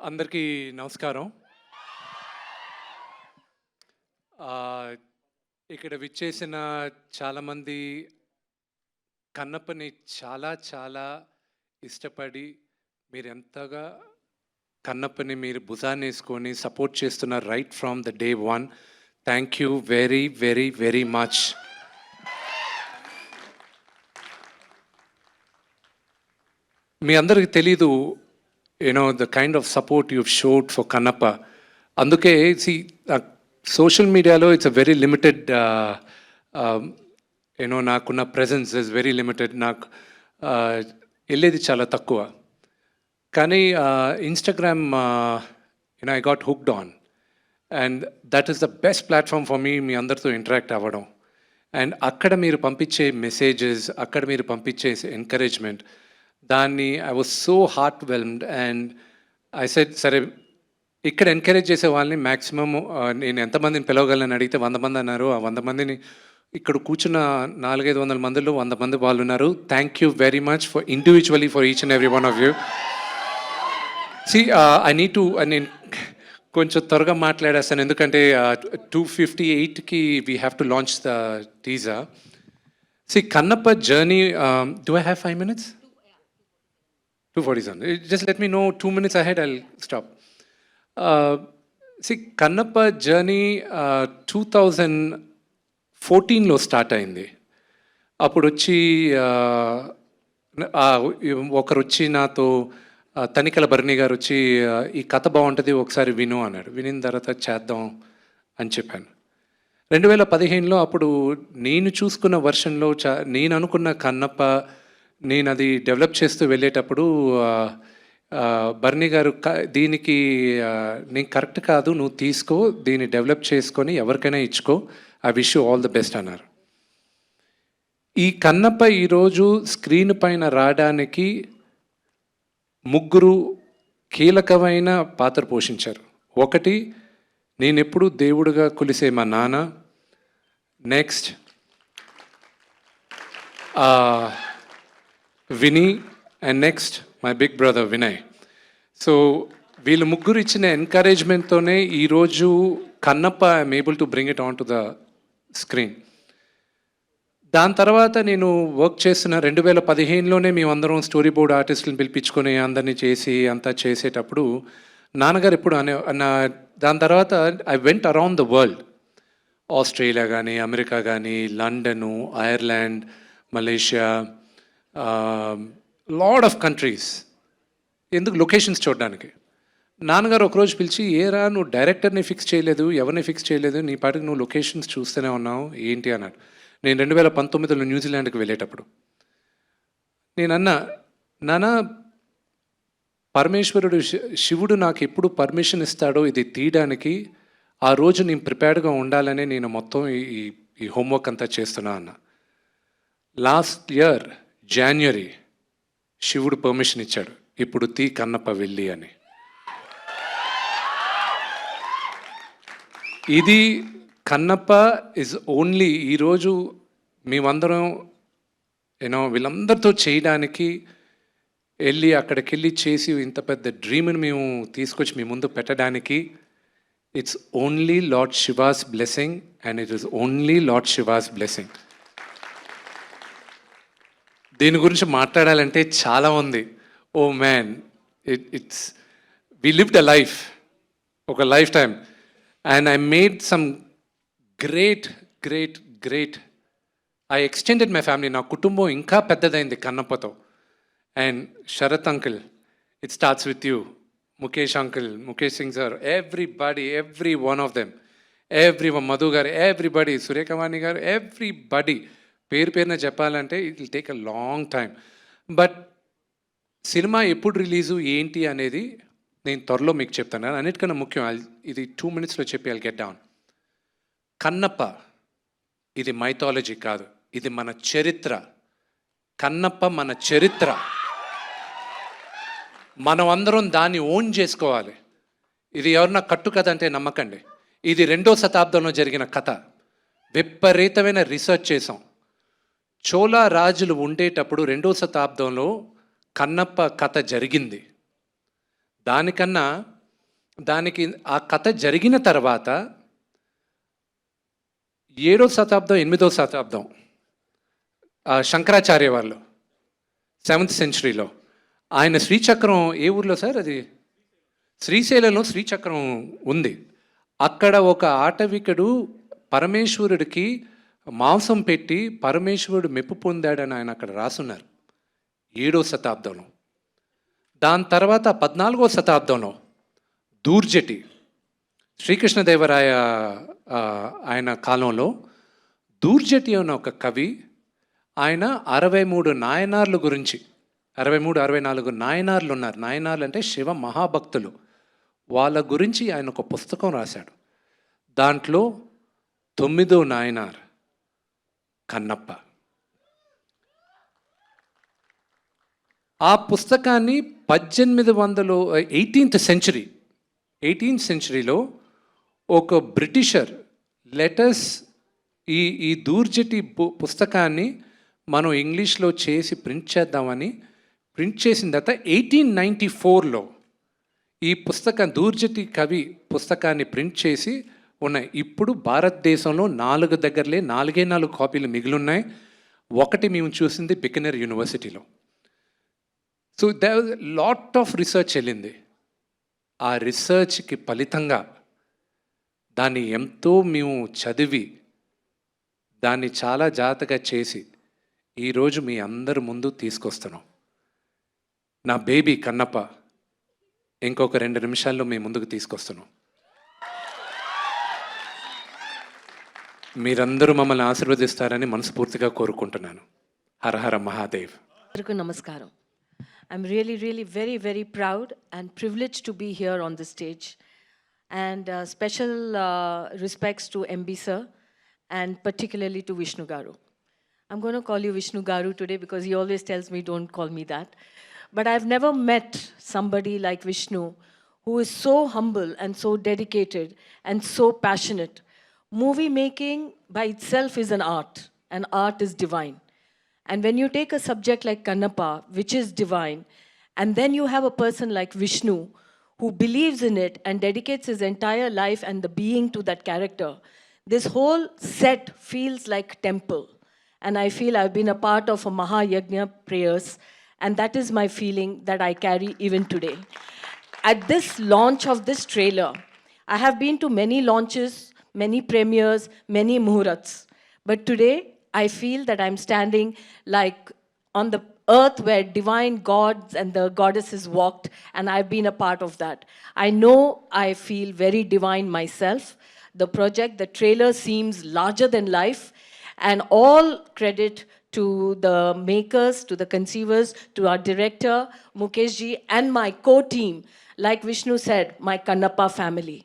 అందరికీ నమస్కారం. ఇక్కడ విచ్చేసిన చాలామంది కన్నప్పని చాలా చాలా ఇష్టపడి మీరెంతగా కన్నప్పని మీరు భుజాన్నేసుకొని సపోర్ట్ చేస్తున్నారు right from the day one. Thank you very very very much. మీ అందరికీ తెలీదు the kind of support you've showed for Kannappa. Anduke, see, social media lo it's a very limited, nakunna presence is very limited. Nak elledi chala takkuva. Kani Instagram, I got hooked on, and that is the best platform for me. Me andartho interact avadam, and akkada meer pampiche messages, akkada meer pampiche encouragement. దాన్ని I was so heart whelmed and I said సరే ఇక్కడ encourage చేసే వాళ్ళని maximum నేను ఎంతమందిని పిలవగలను అడిగితే 100 మంది అన్నారు. ఆ 100 మందిని ఇక్కడ కూర్చున్న 400-500 మందిలో 100 మంది వాళ్ళు ఉన్నారు. Thank you very much for individually for each and every one of you. See I need to నేను కొంచెం త్వరగా మాట్లాడేస్తాను ఎందుకంటే 2:58కి we have to launch the teaser. See Kannappa journey, do I have 5 minutes? 2:47. Just let me know 2 minutes ahead, I'll stop. See, Kannappa journey 2014లో start అయింది. అప్పుడు వచ్చి ఒకరు వచ్చి నాతో తనికల భరణి గారు వచ్చి ఈ కథ బాగుంటుంది ఒకసారి విను అన్నాడు. వినిన తర్వాత చేద్దాం అని చెప్పాను. 2015లో అప్పుడు నేను చూసుకున్న వర్షన్లో నేను అనుకున్న కన్నప్ప నేను అది డెవలప్ చేస్తూ వెళ్ళేటప్పుడు బర్నీ గారు దీనికి నేను కరెక్ట్ కాదు, నువ్వు తీసుకో, దీన్ని డెవలప్ చేసుకొని ఎవరికైనా ఇచ్చుకో, I wish you all the best అన్నారు. ఈ కన్నప్ప ఈరోజు స్క్రీన్ పైన రావడానికి 3 కీలకమైన పాత్ర పోషించారు. ఒకటి, నేను ఎప్పుడు దేవుడిగా కొలిసే మా నాన్న. Next Vini, and next my big brother Vinay. So వీళ్ళు ముగ్గురు ఇచ్చిన ఎంకరేజ్మెంట్తోనే ఈరోజు Kannappa I'm able to bring it on to the screen. దాని తర్వాత నేను వర్క్ చేస్తున్న 2015లోనే మేమందరం స్టోరీ బోర్డ్ ఆర్టిస్టులను పిలిపించుకొని అందరినీ చేసి అంతా చేసేటప్పుడు నాన్నగారు ఎప్పుడు దాని తర్వాత I went around the world. Australia కానీ, అమెరికా కానీ, London, Ireland, Malaysia, lot of countries. ఎందుకు? లొకేషన్స్ చూడడానికి. నాన్నగారు ఒకరోజు పిలిచి, ఏరా నువ్వు డైరెక్టర్ని ఫిక్స్ చేయలేదు, ఎవరిని ఫిక్స్ చేయలేదు, నీ పాటికి నువ్వు లొకేషన్స్ చూస్తూనే ఉన్నావు ఏంటి అన్నాడు. నేను 2019లో న్యూజిలాండ్కి వెళ్ళేటప్పుడు నేనన్నా, నాన్న పరమేశ్వరుడు శివుడు నాకు ఎప్పుడు పర్మిషన్ ఇస్తాడో ఇది తీయడానికి, ఆ రోజు నేను ప్రిపేర్డ్గా ఉండాలని నేను మొత్తం ఈ హోంవర్క్ అంతా చేస్తున్నా అన్న. లాస్ట్ ఇయర్ జనవరి శివుడు పర్మిషన్ ఇచ్చాడు, ఇప్పుడు తీ కన్నప్ప వెళ్ళి అని. ఇది కన్నప్ప ఇస్ ఓన్లీ ఈరోజు మేమందరం వీళ్ళందరితో చేయడానికి వెళ్ళి అక్కడికి వెళ్ళి చేసి ఇంత పెద్ద డ్రీమ్ని మేము తీసుకొచ్చి మీ ముందు పెట్టడానికి it's only lord Shiva's blessing, and it is only lord Shiva's blessing. దీని గురించి మాట్లాడాలంటే చాలా ఉంది. Oh man, it's we lived a life, ఒక lifetime, and I made some great great great I extended my family. నా కుటుంబం ఇంకా పెద్దదైంది కన్నప్పతో. And Sarath uncle, it starts with you. Mukesh uncle, Mukesh Singh sir, everybody, every one of them, Madhu garu, everybody, Surekhavani garu, everybody పేరున చెప్పాలంటే it will take a long time. But cinema ఎప్పుడు release ఏంటి అనేది నేను త్వరలో మీకు చెప్తాను. అన్నిటికన్నా ముఖ్యం, ఇది 2 minutesలో చెప్పి ఐల్ గెట్ డౌన్. కన్నప్ప ఇది మైథాలజీ కాదు, ఇది మన చరిత్ర. కన్నప్ప మన చరిత్ర. మనం అందరం దాన్ని ఓన్ చేసుకోవాలి. ఇది ఎవరన్నా కట్టు కథ అంటే నమ్మకండి. ఇది 2వ శతాబ్దంలో జరిగిన కథ. విపరీతమైన రీసెర్చ్ చేసాం. చోళా రాజులు ఉండేటప్పుడు 2వ శతాబ్దంలో కన్నప్ప కథ జరిగింది. దానికన్నా దానికి ఆ కథ జరిగిన తర్వాత 7వ శతాబ్దం 8వ శతాబ్దం శంకరాచార్య వాళ్ళు 7th సెంచరీలో ఆయన శ్రీచక్రం ఏ ఊర్లో సార్ అది? శ్రీశైలంలో శ్రీచక్రం ఉంది. అక్కడ ఒక ఆటవికుడు పరమేశ్వరుడికి మాంసం పెట్టి పరమేశ్వరుడు మెప్పు పొందాడని ఆయన అక్కడ రాసున్నారు 7వ శతాబ్దంలో. దాని తర్వాత 14వ శతాబ్దంలో దూర్జటి శ్రీకృష్ణదేవరాయ ఆయన కాలంలో దూర్జటి అన్న ఒక కవి ఆయన 63 నాయనార్ల గురించి 64 నాయనార్లు ఉన్నారు. నాయనార్లు అంటే శివ మహాభక్తులు. వాళ్ళ గురించి ఆయన ఒక పుస్తకం రాశాడు. దాంట్లో 9వ నాయనార్ కన్నప్ప. ఆ పుస్తకాన్ని 18th సెంచరీలో ఒక బ్రిటిషర్ లెటర్స్ ఈ దూర్జటి పుస్తకాన్ని మనం ఇంగ్లీష్లో చేసి ప్రింట్ చేద్దామని ప్రింట్ చేసిన తర్వాత 1894లో ఈ పుస్తకం దూర్జటి కవి పుస్తకాన్ని ప్రింట్ చేసి ఉన్నాయి. ఇప్పుడు భారతదేశంలో 4 కాపీలు మిగిలిన్నాయి. ఒకటి మేము చూసింది బికనర్ యూనివర్సిటీలో. So there was lot of research వెళ్ళింది. ఆ రీసెర్చ్కి ఫలితంగా దాన్ని ఎంతో మేము చదివి దాన్ని చాలా జాగ్రత్తగా చేసి ఈరోజు మీ అందరి ముందు తీసుకొస్తున్నాం. నా బేబీ కన్నప్ప ఇంకొక 2 నిమిషాల్లో మీ ముందుకు తీసుకొస్తున్నాం. మీరందరూ మమ్మల్ని ఆశీర్వదిస్తారని మనస్ఫూర్తిగా కోరుకుంటున్నాను. హర హర మహాదేవ్. నమస్కారం. I'm really very proud and privileged to be here on the stage. And special respects to MB sir and particularly to Vishnu Garu. I'm going to call you Vishnu Garu today because he always tells me don't call me that. But I've never met somebody like Vishnu who is so humble and so dedicated and so passionate. Movie making by itself is an art, and art is divine. And when you take a subject like Kannappa, which is divine, and then you have a person like Vishnu who believes in it and dedicates his entire life and the being to that character, this whole set feels like temple. And I feel I've been a part of a Mahayagna prayers, and that is my feeling that I carry even today. At this launch of this trailer, I have been to many launches, many premieres, many muhurats. But today, I feel that I'm standing like on the earth where divine gods and the goddesses walked, and I've been a part of that. I know I feel very divine myself. The project, the trailer seems larger than life, and all credit to the makers, to the conceivers, to our director, Mukesh ji, and my co-team. Like Vishnu said, my Kannappa family.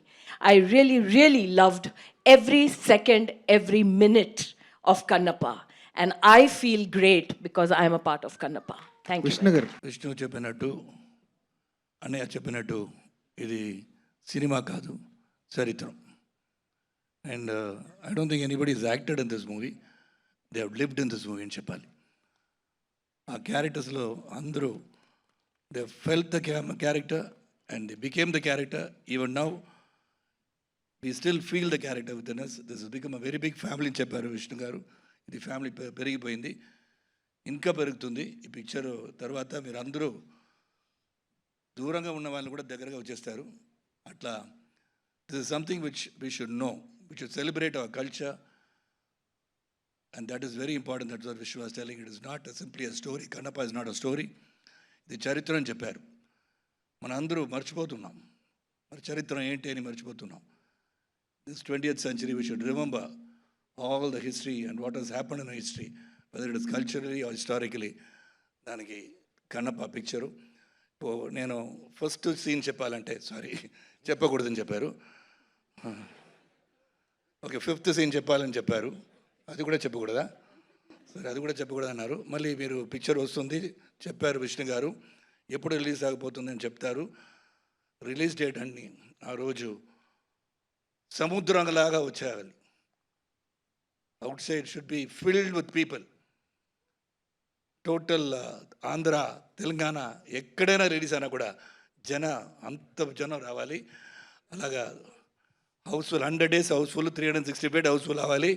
I really loved every second, every minute of Kannappa. And I feel great because I am a part of Kannappa. Thank you. Vishnu చెప్పినట్టు అన్నయ్య చెప్పినట్టు ఇది cinema కాదు, చరిత్రం. And I don't think anybody is acted in this movie, they have lived in this movie అని చెప్పాలి. ఆ క్యారెక్టర్స్లో అందరూ they felt the character and they became the character. Even now we still feel the character within us. This has become a very big family అని చెప్పారు విష్ణు గారు. ఇది family పెరిగిపోయింది, ఇంకా పెరుగుతుంది. ఈ పిక్చర్ తర్వాత మీరు అందరూ దూరంగా ఉన్న వాళ్ళు కూడా దగ్గరగా వచ్చేస్తారు. అట్లా this is something which we should know, we should celebrate our culture, and that is very important. That's what Vishnu was telling. It is not simply a story. Kannappa is not a story, ఇది చరిత్ర అని చెప్పారు. మన అందరూ మర్చిపోతున్నాం, మరి చరిత్ర ఏంటి అని మర్చిపోతున్నాం. This 20th century, we should remember all the history and what has happened in history, whether it is culturally or historically. దానికి కన్నప్ప పిక్చరు. నేను ఫస్ట్ సీన్ చెప్పాలంటే సారీ చెప్పకూడదని చెప్పారు. ఓకే, 5th సీన్ చెప్పాలని చెప్పారు, అది కూడా చెప్పకూడదా? సరే, అది కూడా చెప్పకూడదు అన్నారు. మళ్ళీ మీరు పిక్చర్ వస్తుంది చెప్పారు విష్ణు గారు, ఎప్పుడు రిలీజ్ ఆగిపోతుందని చెప్తారు. రిలీజ్ డేట్ అన్ని ఆ రోజు సముద్రంలాగా వచ్చేయాలి. Out side should be filled with people. Total Andhra, Telangana ఎక్కడైనా రిలీజ్ అయినా కూడా అంత జనం రావాలి. అలాగా హౌస్ఫుల్ 100 days హౌస్ఫుల్, 365 హౌస్ఫుల్ అవ్వాలి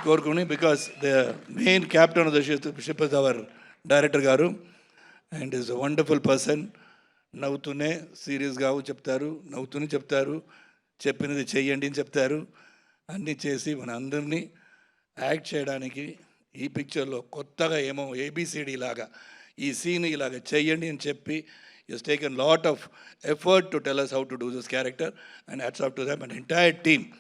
కోరుకుని. Because the main captain of the ship is our director garu and is a wonderful person. నవ్వుతూనే సీరియస్గా చెప్తారు, నవ్వుతూనే చెప్తారు, చెప్పినది చెయ్యండి అని చెప్తారు. అన్నీ చేసి మన అందరినీ యాక్ట్ చేయడానికి ఈ పిక్చర్లో కొత్తగా ఏమో ఏబిసిడి లాగా ఈ సీన్ ఇలాగ చెయ్యండి అని చెప్పి has taken lot of effort to tell us how to do this character, and hats off to them and entire team.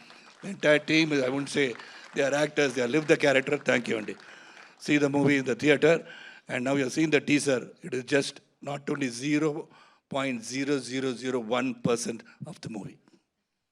The entire team, I wouldn't say they are actors, they have lived the character. Thank you, Andy. See the movie in the theatre, and now you have seen the teaser. It is just not only 0.0001% of the movie.